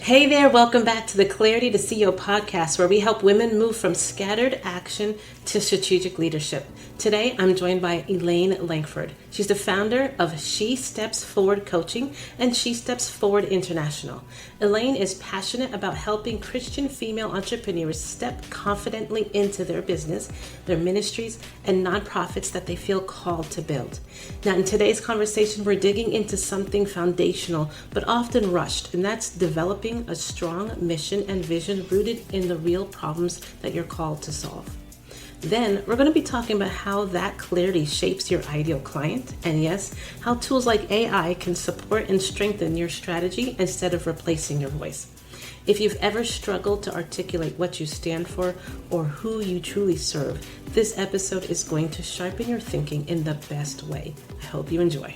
Hey there, welcome back to the Clarity to CEO podcast, where we help women move from scattered action to strategic leadership. Today, I'm joined by Elaine Lankford. She's the founder of She Steps Forward Coaching and She Steps Forward International. Elaine is passionate about helping Christian female entrepreneurs step confidently into their business, their ministries, and nonprofits that they feel called to build. Now, in today's conversation, we're digging into something foundational but often rushed, and that's developing a strong mission and vision rooted in the real problems that you're called to solve. Then we're going to be talking about how that clarity shapes your ideal client, and yes, how tools like AI can support and strengthen your strategy instead of replacing your voice. If you've ever struggled to articulate what you stand for or who you truly serve, this episode is going to sharpen your thinking in the best way. I hope you enjoy.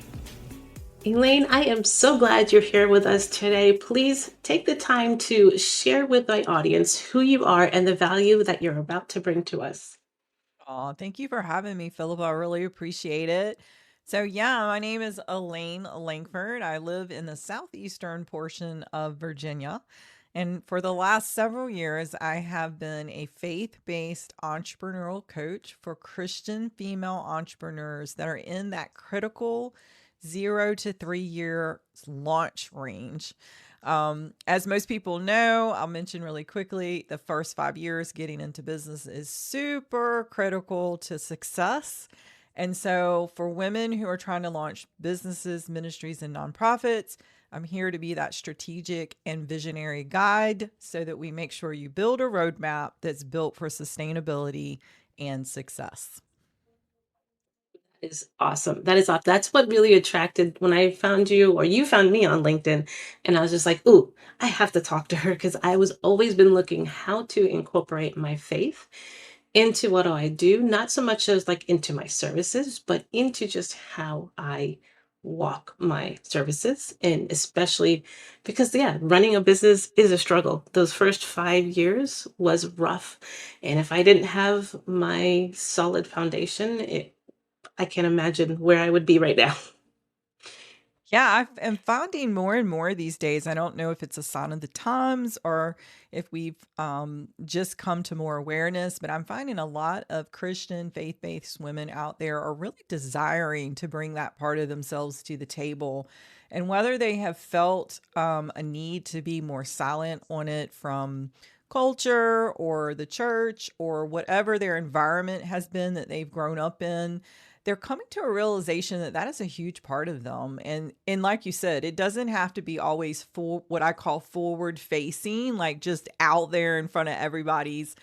Elaine, I am so glad you're here with us today. Please take the time to share with my audience who you are and the value that you're about to bring to us. Oh, thank you for having me, Philippa. I really appreciate it. So, yeah, my name is Elaine Lankford. I live in the southeastern portion of Virginia. And for the last several years, I have been a faith based entrepreneurial coach for Christian female entrepreneurs that are in that critical 0 to 3 year launch range. As most people know, I'll mention really quickly the first 5 years getting into business is super critical to success. And so, for women who are trying to launch businesses, ministries, and nonprofits, I'm here to be that strategic and visionary guide so that we make sure you build a roadmap that's built for sustainability and success. Is awesome. That is awesome. That's what really attracted when I found you, or you found me on LinkedIn. And I was just like, ooh, I have to talk to her because I was always been looking how to incorporate my faith into what do I do, not so much as like into my services, but into just how I walk my services. And especially because, yeah, running a business is a struggle. Those first 5 years was rough. And if I didn't have my solid foundation, I can't imagine where I would be right now. Yeah, I'm finding more and more these days. I don't know if it's a sign of the times or if we've just come to more awareness, but I'm finding a lot of Christian faith based women out there are really desiring to bring that part of themselves to the table. And whether they have felt a need to be more silent on it from culture or the church or whatever their environment has been that they've grown up in, they're coming to a realization that that is a huge part of them. And like you said, it doesn't have to be always full, what I call forward facing, like just out there in front of everybody's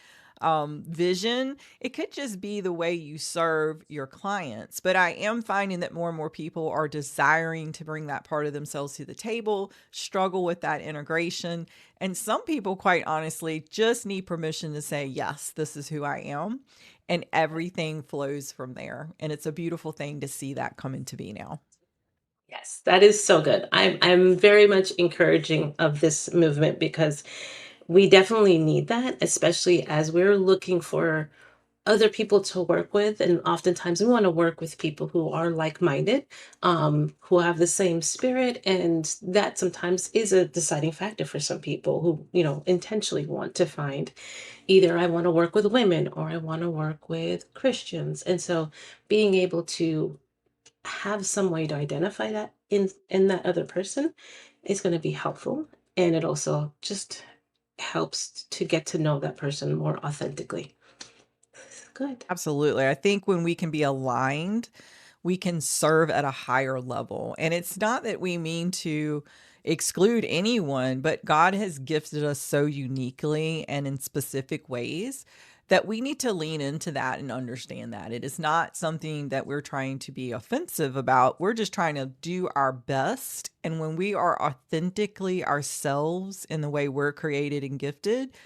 vision. It could just be the way you serve your clients. But I am finding that more and more people are desiring to bring that part of themselves to the table, struggle with that integration. And some people, quite honestly, just need permission to say, yes, this is who I am. And everything flows from there. And it's a beautiful thing to see that come into be now. Yes, that is so good. I'm very much encouraging of this movement because we definitely need that, especially as we're looking for other people to work with. And oftentimes we want to work with people who are like-minded, who have the same spirit. And that sometimes is a deciding factor for some people who, intentionally want to find either I want to work with women or I want to work with Christians. And so being able to have some way to identify that in that other person is going to be helpful, and it also just helps to get to know that person more authentically. Good. Absolutely. I think when we can be aligned, we can serve at a higher level. And it's not that we mean to exclude anyone, but God has gifted us so uniquely and in specific ways that we need to lean into that and understand that. It is not something that we're trying to be offensive about. We're just trying to do our best. And when we are authentically ourselves in the way we're created and gifted,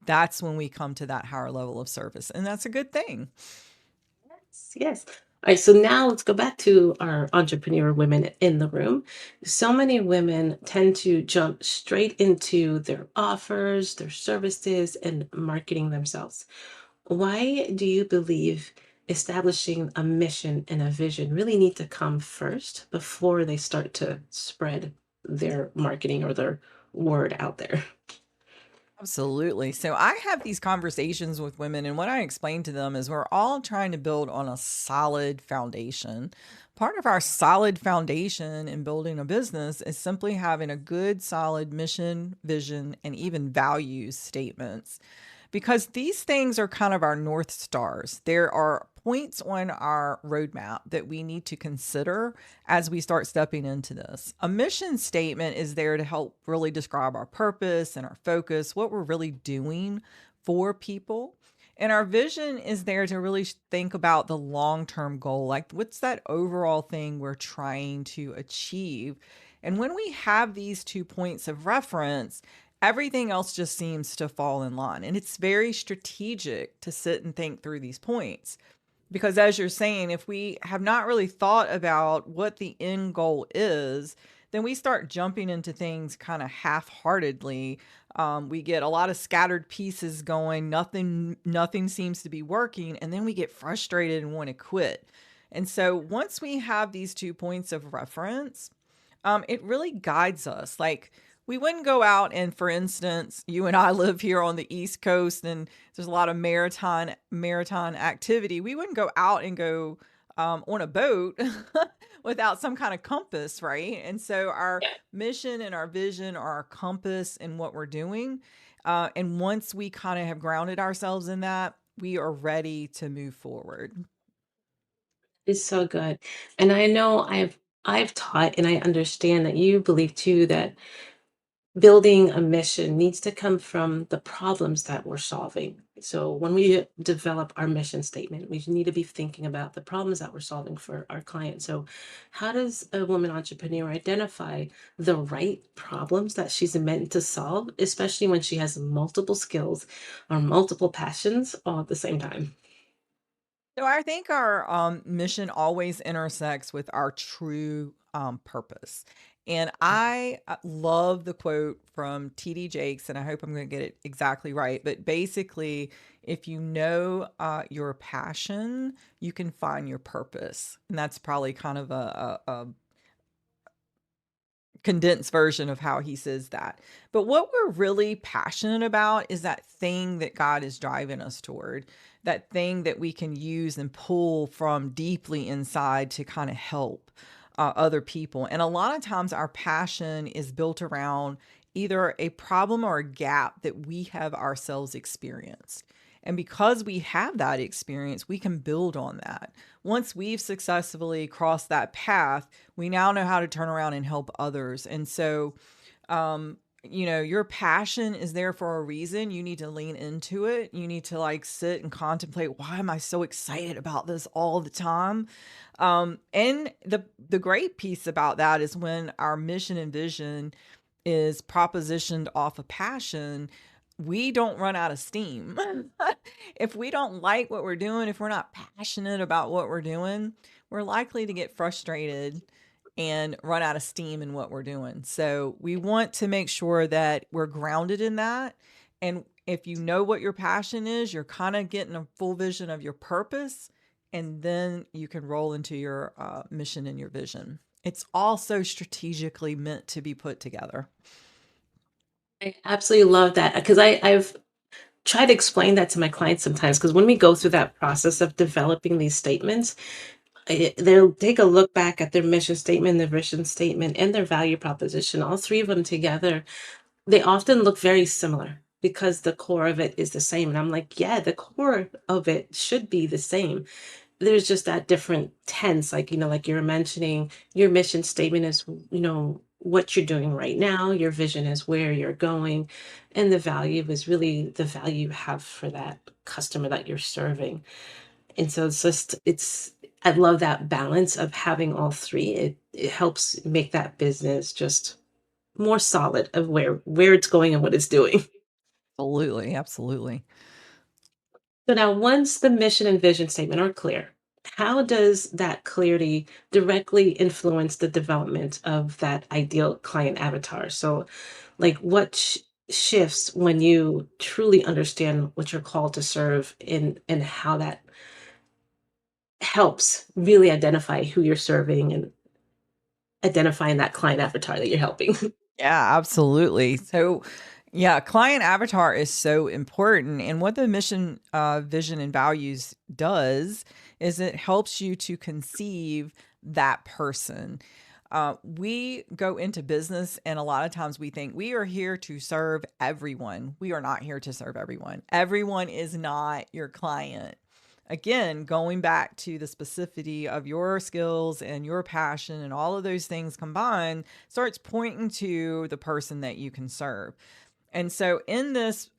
that's when we come to that higher level of service. And that's a good thing. Yes, yes. All right, so now let's go back to our entrepreneur women in the room. So many women tend to jump straight into their offers, their services, and marketing themselves. Why do you believe establishing a mission and a vision really need to come first before they start to spread their marketing or their word out there. Absolutely. So I have these conversations with women, and what I explain to them is we're all trying to build on a solid foundation. Part of our solid foundation in building a business is simply having a good, solid mission, vision, and even values statements, because these things are kind of our North Stars. There are points on our roadmap that we need to consider as we start stepping into this. A mission statement is there to help really describe our purpose and our focus, what we're really doing for people. And our vision is there to really think about the long term goal. Like, what's that overall thing we're trying to achieve? And when we have these 2 points of reference, everything else just seems to fall in line. And it's very strategic to sit and think through these points. Because as you're saying, if we have not really thought about what the end goal is, then we start jumping into things kind of half-heartedly. We get a lot of scattered pieces going. Nothing seems to be working, and then we get frustrated and want to quit. And so once we have these 2 points of reference, it really guides us. Like, we wouldn't go out and, for instance, you and I live here on the East Coast, and there's a lot of maritime activity. We wouldn't go out and go on a boat without some kind of compass, right? And so our mission and our vision are our compass in what we're doing. And once we kind of have grounded ourselves in that, we are ready to move forward. It's so good. And I know I've taught and I understand that you believe too that building a mission needs to come from the problems that we're solving. So when we develop our mission statement, we need to be thinking about the problems that we're solving for our clients. So how does a woman entrepreneur identify the right problems that she's meant to solve, especially when she has multiple skills or multiple passions all at the same time? So I think our mission always intersects with our true purpose. And I love the quote from TD Jakes, and I hope I'm going to get it exactly right. But basically, if you know your passion, you can find your purpose. And that's probably kind of a condensed version of how he says that. But what we're really passionate about is that thing that God is driving us toward, that thing that we can use and pull from deeply inside to kind of help other people. And a lot of times our passion is built around either a problem or a gap that we have ourselves experienced. And because we have that experience, we can build on that. Once we've successfully crossed that path, we now know how to turn around and help others. And so, your passion is there for a reason. You need to lean into it. You need to like sit and contemplate, why am I so excited about this all the time? And the great piece about that is when our mission and vision is propositioned off of passion, we don't run out of steam. If we don't like what we're doing, if we're not passionate about what we're doing, we're likely to get frustrated and run out of steam in what we're doing. So we want to make sure that we're grounded in that. And if you know what your passion is, you're kind of getting a full vision of your purpose, and then you can roll into your mission and your vision. It's also strategically meant to be put together. I absolutely love that because I've tried to explain that to my clients sometimes because when we go through that process of developing these statements, they'll take a look back at their mission statement, their vision statement, and their value proposition, all three of them together. They often look very similar because the core of it is the same. And I'm like, yeah, the core of it should be the same. There's just that different tense, like, like you were mentioning, your mission statement is, what you're doing right now, your vision is where you're going, and the value is really the value you have for that customer that you're serving. And so I love that balance of having all three. It helps make that business just more solid of where it's going and what it's doing. Absolutely. Absolutely. So now once the mission and vision statement are clear, how does that clarity directly influence the development of that ideal client avatar? So like what shifts when you truly understand what you're called to serve and how that helps really identify who you're serving and identifying that client avatar that you're helping. Yeah, absolutely. So, yeah, client avatar is so important. And what the mission, vision, and values does is it helps you to conceive that person. We go into business, and a lot of times we think we are here to serve everyone. We are not here to serve everyone. Everyone is not your client. Again, going back to the specificity of your skills and your passion and all of those things combined starts pointing to the person that you can serve. And so in this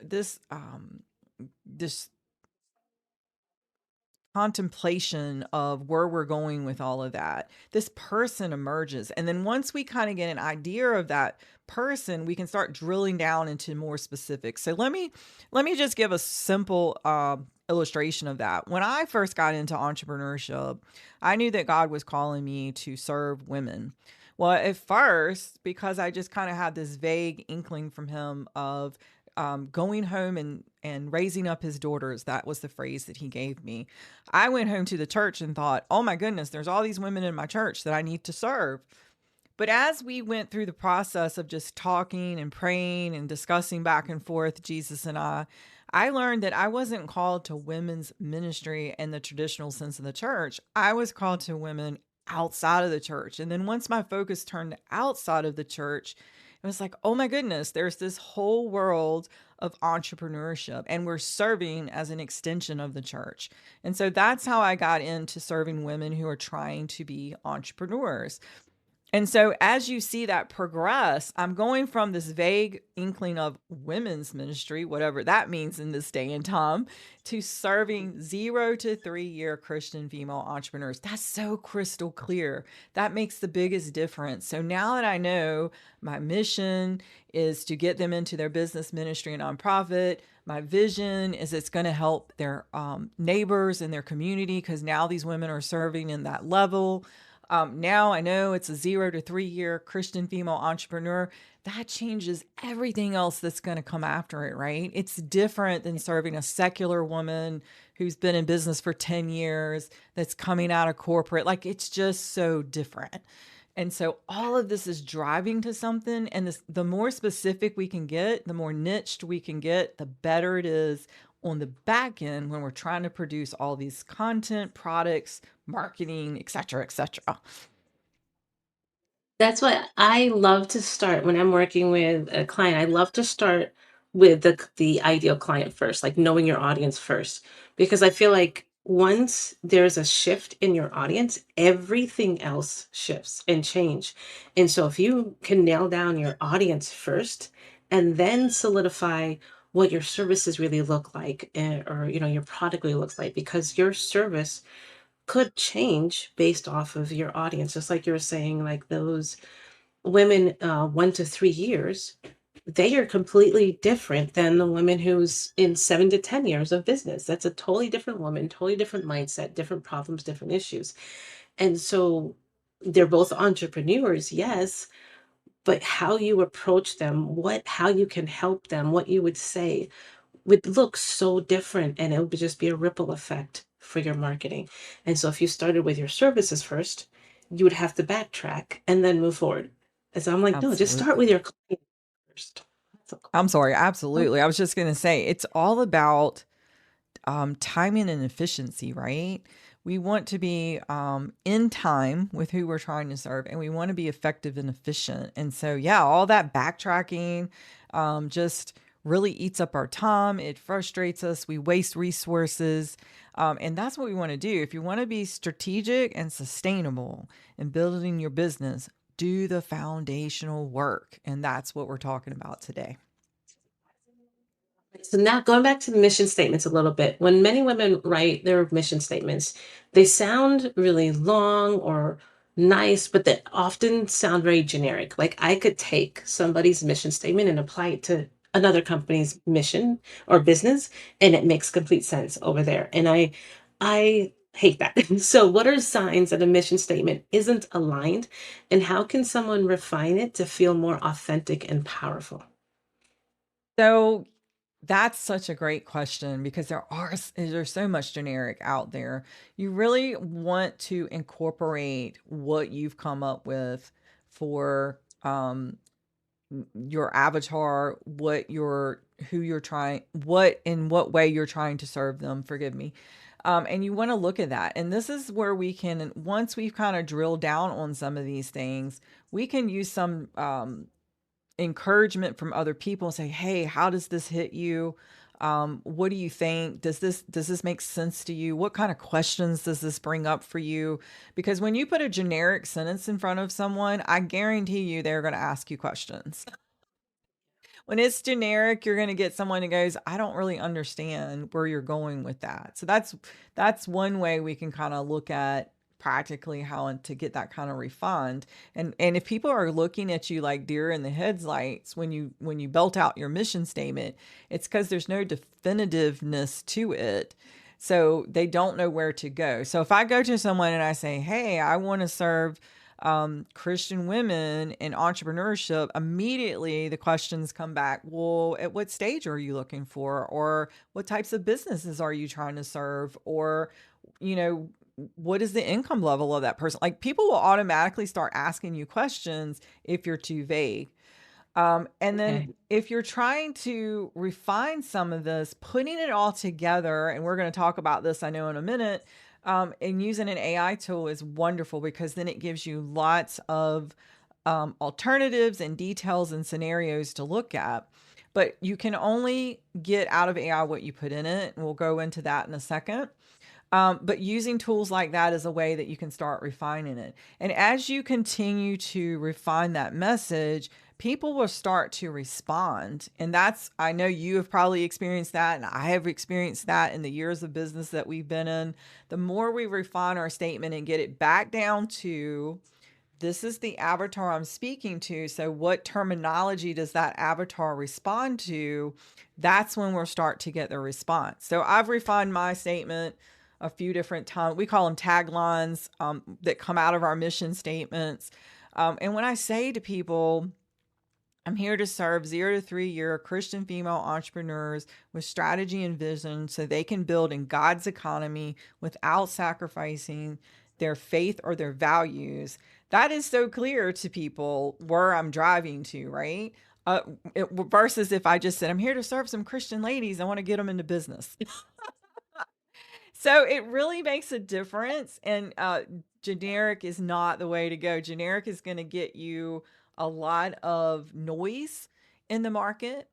contemplation of where we're going with all of that, this person emerges. And then once we kind of get an idea of that person, we can start drilling down into more specifics. So let me just give a simple illustration of that. When I first got into entrepreneurship, I knew that God was calling me to serve women. Well, at first, because I just kind of had this vague inkling from him of going home and raising up his daughters. That was the phrase that he gave me. I went home to the church and thought, oh my goodness, there's all these women in my church that I need to serve. But as we went through the process of just talking and praying and discussing back and forth, Jesus and I learned that I wasn't called to women's ministry in the traditional sense of the church. I was called to women outside of the church. And then once my focus turned outside of the church, it was like, oh my goodness, there's this whole world of entrepreneurship, and we're serving as an extension of the church. And so that's how I got into serving women who are trying to be entrepreneurs. And so as you see that progress, I'm going from this vague inkling of women's ministry, whatever that means in this day and time, to serving 0 to 3 year Christian female entrepreneurs. That's so crystal clear. That makes the biggest difference. So now that I know my mission is to get them into their business, ministry, and nonprofit, my vision is it's going to help their neighbors and their community, because now these women are serving in that level. Now I know it's a 0 to 3 year Christian female entrepreneur. That changes everything else that's going to come after it, right? It's different than serving a secular woman who's been in business for 10 years, that's coming out of corporate. Like, it's just so different. And so all of this is driving to something. And the more specific we can get, the more niched we can get, the better it is on the back end when we're trying to produce all these content, products, marketing, et cetera, et cetera. That's what I love to start when I'm working with a client. I love to start with the ideal client first, like knowing your audience first, because I feel like once there's a shift in your audience, everything else shifts and change. And so if you can nail down your audience first and then solidify what your services really look like, or your product really looks like, because your service could change based off of your audience. Just like you were saying, like those women, 1 to 3 years, they are completely different than the woman who's in 7 to 10 years of business. That's a totally different woman, totally different mindset, different problems, different issues. And so they're both entrepreneurs, yes, but how you approach them, how you can help them, what you would say would look so different, and it would just be a ripple effect for your marketing. And so if you started with your services first, you would have to backtrack and then move forward. And so I'm like, no, just start Absolutely. with your client first. That's a I'm sorry. cool. Absolutely. I was just going to say it's all about timing and efficiency, right? We want to be in time with who we're trying to serve, and we want to be effective and efficient. And so, yeah, all that backtracking just really eats up our time. It frustrates us. We waste resources. And that's what we want to do. If you want to be strategic and sustainable in building your business, do the foundational work. And that's what we're talking about today. So now going back to the mission statements a little bit, when many women write their mission statements, they sound really long or nice, but they often sound very generic. Like I could take somebody's mission statement and apply it to another company's mission or business, and it makes complete sense over there. And I hate that. So what are signs that a mission statement isn't aligned, and how can someone refine it to feel more authentic and powerful? So, that's such a great question because there's so much generic out there. You really want to incorporate what you've come up with for your avatar, who you're trying, what in what way you're trying to serve them. Forgive me. And you want to look at that. And this is where we can, once we've kind of drilled down on some of these things, we can use some encouragement from other people and say, hey, how does this hit you? What do you think? Does this make sense to you? What kind of questions does this bring up for you? Because when you put a generic sentence in front of someone, I guarantee you they're going to ask you questions. When it's generic, you're going to get someone who goes, I don't really understand where you're going with that. So that's one way we can kind of look at practically how to get that kind of refined. And if people are looking at you like deer in the headlights when you belt out your mission statement, it's because there's no definitiveness to it. So they don't know where to go. So if I go to someone and I say, hey, I want to serve Christian women in entrepreneurship, immediately the questions come back. Well, at what stage are you looking for? Or what types of businesses are you trying to serve? Or, you know, what is the income level of that person? Like, people will automatically start asking you questions if you're too vague. And then Okay. if you're trying to refine some of this, putting it all together, and we're going to talk about this, I know, in a minute, and using an AI tool is wonderful because then it gives you lots of alternatives and details and scenarios to look at. But you can only get out of AI what you put in it. And we'll go into that in a second. But using tools like that is a way that you can start refining it. And as you continue to refine that message, people will start to respond. And I know you have probably experienced that, and I have experienced that in the years of business that we've been in. The more we refine our statement and get it back down to, this is the avatar I'm speaking to. So, what terminology does that avatar respond to? That's when we'll start to get the response. So, I've refined my statement a few different times. We call them taglines that come out of our mission statements. And when I say to people, I'm here to serve 0 to 3 year Christian female entrepreneurs with strategy and vision so they can build in God's economy without sacrificing their faith or their values. That is so clear to people where I'm driving to, right? Versus if I just said, I'm here to serve some Christian ladies, I want to get them into business. So it really makes a difference. And generic is not the way to go. Generic is going to get you a lot of noise in the market.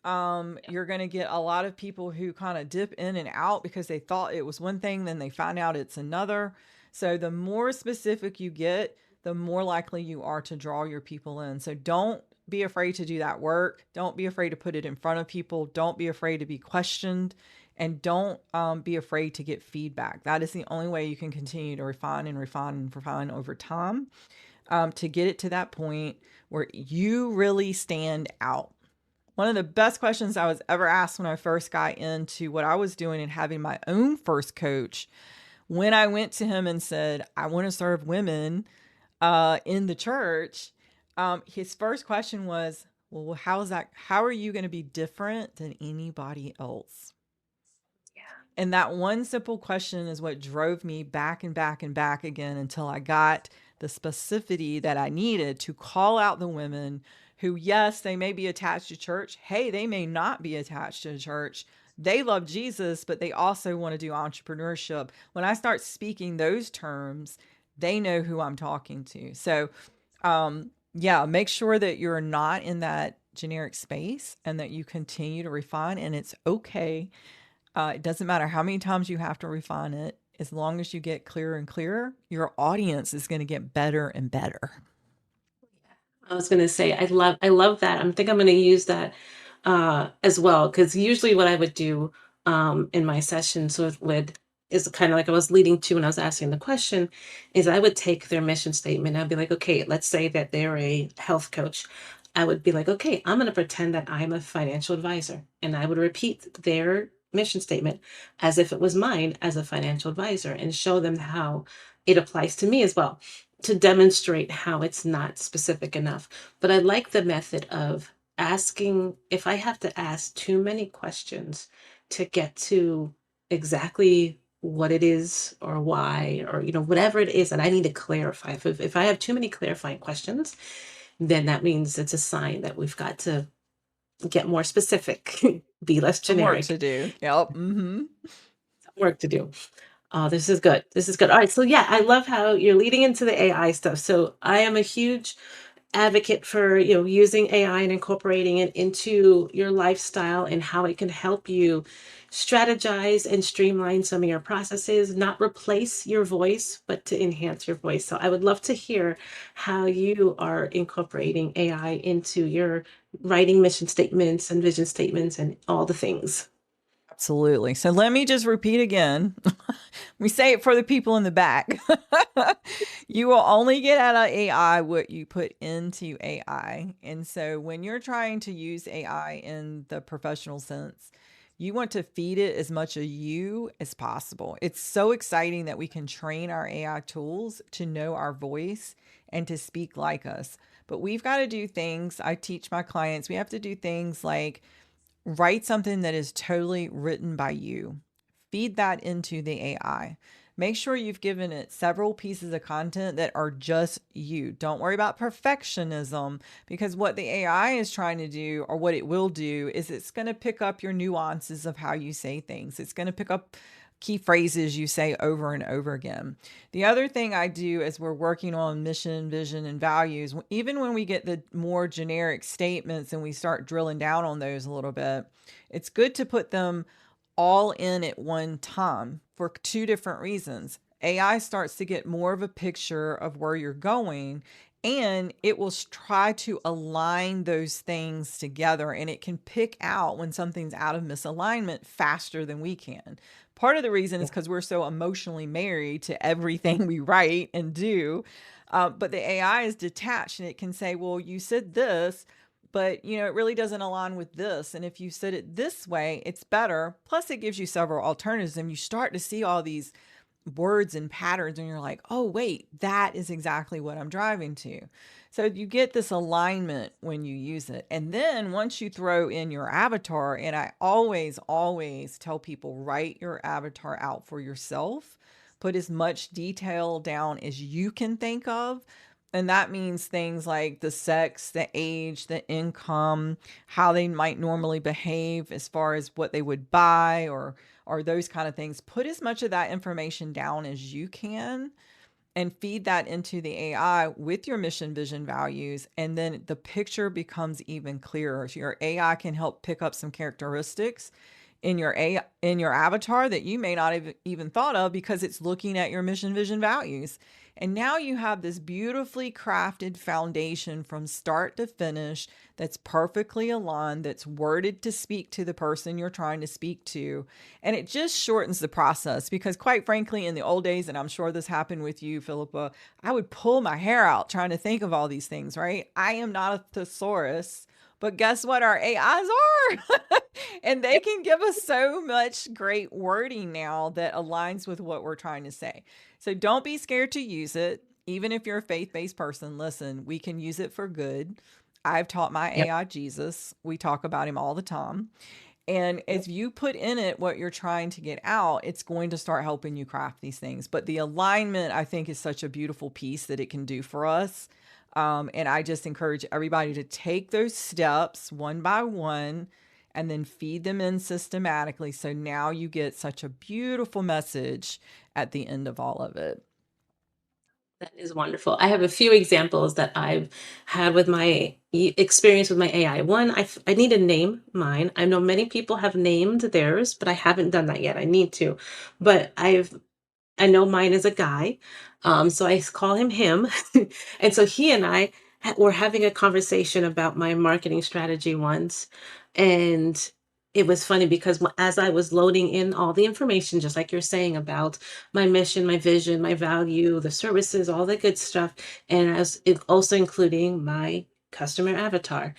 You're going to get a lot of people who kind of dip in and out because they thought it was one thing, then they find out it's another. So the more specific you get, the more likely you are to draw your people in. So don't be afraid to do that work. Don't be afraid to put it in front of people. Don't be afraid to be questioned. And don't be afraid to get feedback. That is the only way you can continue to refine and refine and refine over time, to get it to that point where you really stand out. One of the best questions I was ever asked when I first got into what I was doing and having my own first coach, when I went to him and said, I want to serve women in the church, his first question was, well, how are you going to be different than anybody else? And that one simple question is what drove me back and back and back again until I got the specificity that I needed to call out the women who, yes, they may be attached to church. Hey, they may not be attached to church. They love Jesus, but they also want to do entrepreneurship. When I start speaking those terms, they know who I'm talking to. So, yeah, make sure that you're not in that generic space and that you continue to refine, and it's okay. It doesn't matter how many times you have to refine it. As long as you get clearer and clearer, your audience is going to get better and better. I was going to say, I love that. I think I'm going to use that as well, because usually what I would do in my sessions with is kind of like I was leading to when I was asking the question, is I would take their mission statement. I'd be like, okay, let's say that they're a health coach. I would be like, okay, I'm going to pretend that I'm a financial advisor, and I would repeat their mission statement as if it was mine as a financial advisor and show them how it applies to me as well, to demonstrate how it's not specific enough. But I like the method of asking, if I have to ask too many questions to get to exactly what it is or why, or whatever it is that I need to clarify. If I have too many clarifying questions, then that means it's a sign that we've got to get more specific, be less Some work to generic, do. Yep. Mm-hmm. some work to do. Oh, this is good. This is good. All right. So yeah, I love how you're leading into the AI stuff. So I am a huge advocate for, using AI and incorporating it into your lifestyle and how it can help you strategize and streamline some of your processes, not replace your voice, but to enhance your voice. So I would love to hear how you are incorporating AI into your writing mission statements and vision statements and all the things. Absolutely. So let me just repeat again. We say it for the people in the back. You will only get out of AI what you put into AI. And so when you're trying to use AI in the professional sense, you want to feed it as much of you as possible. It's so exciting that we can train our AI tools to know our voice and to speak like us. But we've got to do things. I teach my clients, we have to do things like write something that is totally written by you. Feed that into the AI. Make sure you've given it several pieces of content that are just you. Don't worry about perfectionism, because what the AI is trying to do, or what it will do, is it's going to pick up your nuances of how you say things. It's going to pick up key phrases you say over and over again. The other thing I do as we're working on mission, vision, and values, even when we get the more generic statements and we start drilling down on those a little bit, it's good to put them all in at one time for two different reasons. AI starts to get more of a picture of where you're going, and it will try to align those things together, and it can pick out when something's out of misalignment faster than we can. Part of the reason is because we're so emotionally married to everything we write and do. But the AI is detached, and it can say, well, you said this, but it really doesn't align with this. And if you said it this way, it's better. Plus, it gives you several alternatives, and you start to see all these words and patterns, and you're like, oh, wait, that is exactly what I'm driving to. So you get this alignment when you use it. And then once you throw in your avatar, and I always, always tell people, write your avatar out for yourself. Put as much detail down as you can think of. And that means things like the sex, the age, the income, how they might normally behave as far as what they would buy, or those kind of things. Put as much of that information down as you can and feed that into the AI with your mission, vision, values, and then the picture becomes even clearer. So your AI can help pick up some characteristics in your avatar that you may not have even thought of, because it's looking at your mission, vision, values. And now you have this beautifully crafted foundation from start to finish that's perfectly aligned, that's worded to speak to the person you're trying to speak to. And it just shortens the process, because quite frankly, in the old days, and I'm sure this happened with you, Philippa, I would pull my hair out trying to think of all these things, right? I am not a thesaurus, but guess what? Our AIs are. And they can give us so much great wording now that aligns with what we're trying to say. So don't be scared to use it. Even if you're a faith based person, listen, we can use it for good. I've taught my Yep. AI Jesus. We talk about him all the time. And Yep. as you put in it what you're trying to get out, it's going to start helping you craft these things. But the alignment, I think, is such a beautiful piece that it can do for us. And I just encourage everybody to take those steps one by one and then feed them in systematically. So now you get such a beautiful message at the end of all of it. That is wonderful. I have a few examples that I've had with my experience with my AI. One, I need to name mine. I know many people have named theirs, but I haven't done that yet. I need to. But I know mine is a guy. So I call him him. And so he and I were having a conversation about my marketing strategy once. And it was funny because as I was loading in all the information, just like you're saying about my mission, my vision, my value, the services, all the good stuff, and as it also including my customer avatar.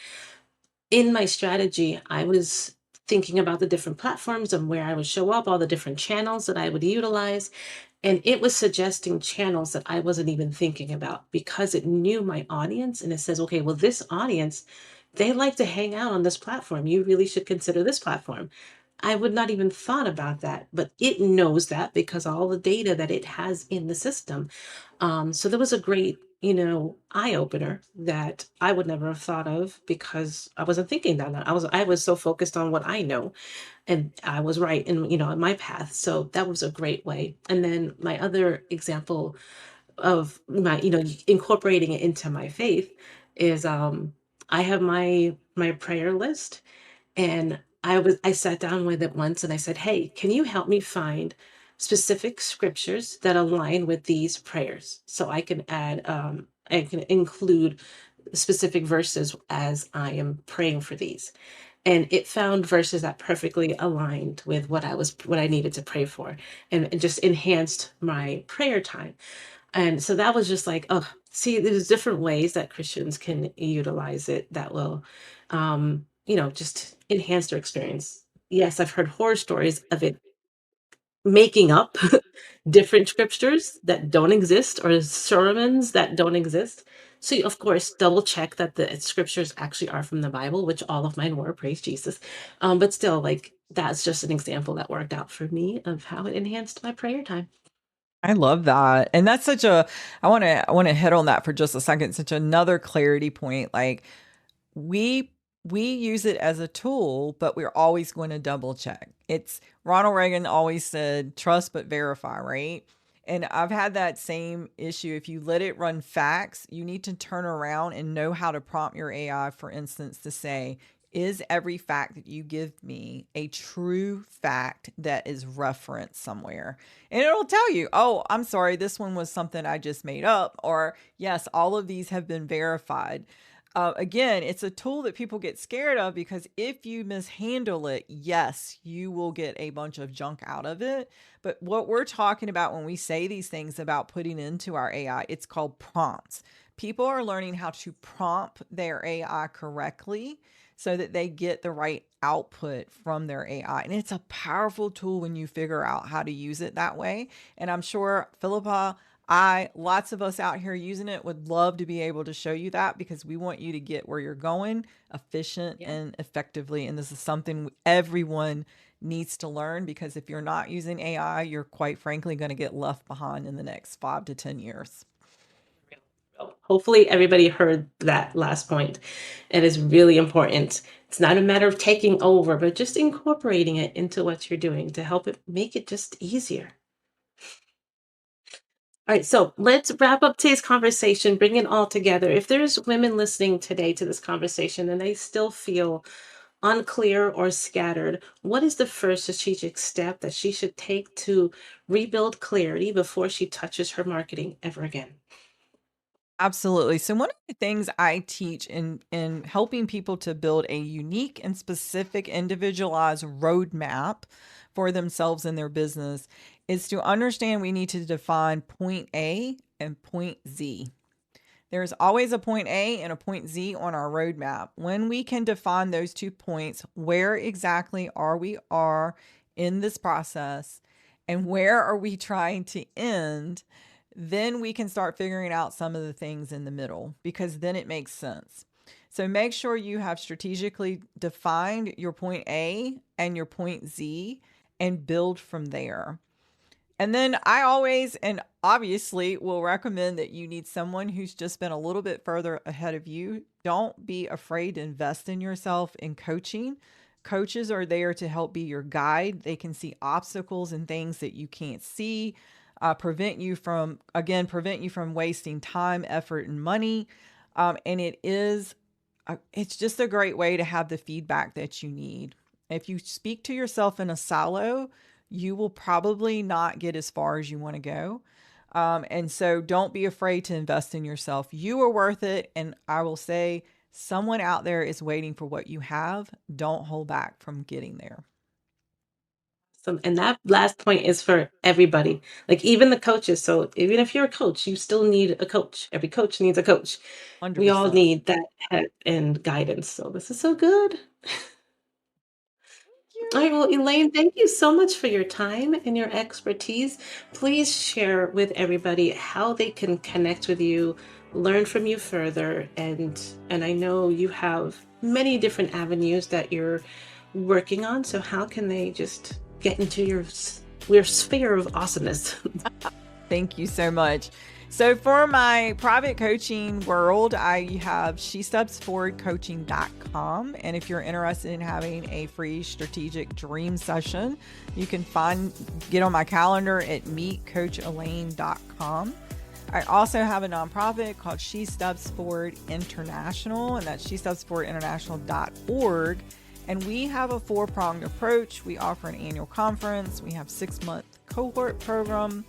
In my strategy, I was thinking about the different platforms and where I would show up, all the different channels that I would utilize. And it was suggesting channels that I wasn't even thinking about because it knew my audience. And it says, okay, well, this audience, they like to hang out on this platform. You really should consider this platform. I would not even thought about that, but it knows that because all the data that it has in the system. So there was a great eye opener that I would never have thought of because I wasn't thinking that. I was so focused on what I know, and I was right in my path. So that was a great way. And then my other example of my incorporating it into my faith is I have my prayer list, and I sat down with it once and I said, "Hey, can you help me find specific scriptures that align with these prayers so I can include specific verses as I am praying for these." And it found verses that perfectly aligned with what I needed to pray for, and just enhanced my prayer time. And so that was just like, oh, see, there's different ways that Christians can utilize it that will, just enhance their experience. Yes, I've heard horror stories of it making up different scriptures that don't exist or sermons that don't exist. So, of course, double check that the scriptures actually are from the Bible, which all of mine were, praise Jesus. But still, like, that's just an example that worked out for me of how it enhanced my prayer time. I love that. And that's such a I want to hit on that for just a second. Such another clarity point. Like we we use it as a tool, but we're always going to double check. It's Ronald Reagan always said, trust but verify, right? And I've had that same issue. If you let it run facts, you need to turn around and know how to prompt your AI, for instance, to say, is every fact that you give me a true fact that is referenced somewhere? And it'll tell you, oh, I'm sorry, this one was something I just made up. Or, yes, all of these have been verified. Again, it's a tool that people get scared of because if you mishandle it, yes, you will get a bunch of junk out of it. But what we're talking about when we say these things about putting into our AI, it's called prompts. People are learning how to prompt their AI correctly so that they get the right output from their AI. And it's a powerful tool when you figure out how to use it that way. And I'm sure Philippa, lots of us out here using it would love to be able to show you that because we want you to get where you're going efficient Yeah. and effectively. And this is something everyone needs to learn because if you're not using AI, you're quite frankly going to get left behind in the next 5 to 10 years. Well, hopefully everybody heard that last point. It is really important. It's not a matter of taking over, but just incorporating it into what you're doing to help it make it just easier. All right, so let's wrap up today's conversation, bring it all together. If there's women listening today to this conversation and they still feel unclear or scattered, what is the first strategic step that she should take to rebuild clarity before she touches her marketing ever again? Absolutely. So one of the things I teach in helping people to build a unique and specific individualized roadmap for themselves and their business is to understand we need to define point A and point Z. There's always a point A and a point Z on our roadmap. When we can define those 2 points, where exactly are in this process and where are we trying to end, then we can start figuring out some of the things in the middle because then it makes sense. So make sure you have strategically defined your point A and your point Z and build from there. And then I always and obviously will recommend that you need someone who's just been a little bit further ahead of you. Don't be afraid to invest in yourself in coaching. Coaches are there to help be your guide. They can see obstacles and things that you can't see, prevent you from wasting time, effort, and money. And it's just a great way to have the feedback that you need. If you speak to yourself in a silo, you will probably not get as far as you want to go. And so don't be afraid to invest in yourself. You are worth it. And I will say, someone out there is waiting for what you have. Don't hold back from getting there. And that last point is for everybody, like even the coaches. So even if you're a coach, you still need a coach. Every coach needs a coach. We all 100%. need that help and guidance. So this is so good. Thank All right, you. well, Elaine, thank you so much for your time and your expertise. Please share with everybody how they can connect with you, learn from you further, and I know you have many different avenues that you're working on. So how can they just get into your sphere of awesomeness? Thank you so much. So for my private coaching world, I have shestepsforwardcoaching.com. And if you're interested in having a free strategic dream session, you can get on my calendar at meetcoachelaine.com. I also have a nonprofit called She Steps Forward International, and that's shestepsforwardinternational.org. And we have a 4-pronged approach. We offer an annual conference. We have 6-month cohort program,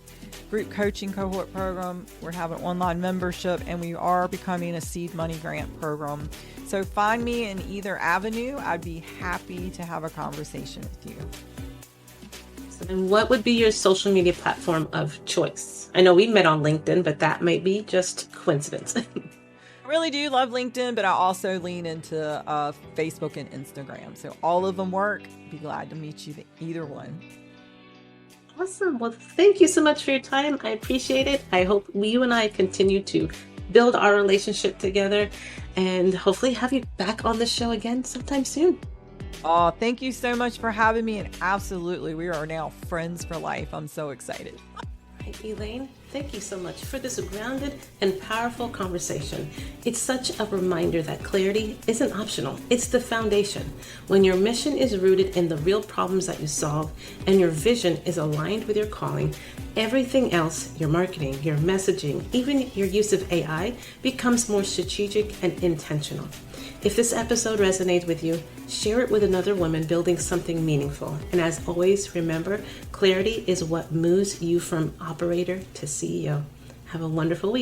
group coaching cohort program. We're having online membership, and we are becoming a seed money grant program. So find me in either avenue. I'd be happy to have a conversation with you. And what would be your social media platform of choice? I know we met on LinkedIn, but that might be just coincidence. I really do love LinkedIn, but I also lean into Facebook and Instagram. So all of them work. Be glad to meet you either one. Awesome. Well, thank you so much for your time. I appreciate it. I hope you and I continue to build our relationship together and hopefully have you back on the show again sometime soon. Oh, thank you so much for having me. And absolutely, we are now friends for life. I'm so excited. Right, Elaine, thank you so much for this grounded and powerful conversation. It's such a reminder that clarity isn't optional. It's the foundation. When your mission is rooted in the real problems that you solve and your vision is aligned with your calling, everything else, your marketing, your messaging, even your use of AI, becomes more strategic and intentional. If this episode resonates with you, share it with another woman building something meaningful. And as always, remember, clarity is what moves you from operator to CEO. Have a wonderful week.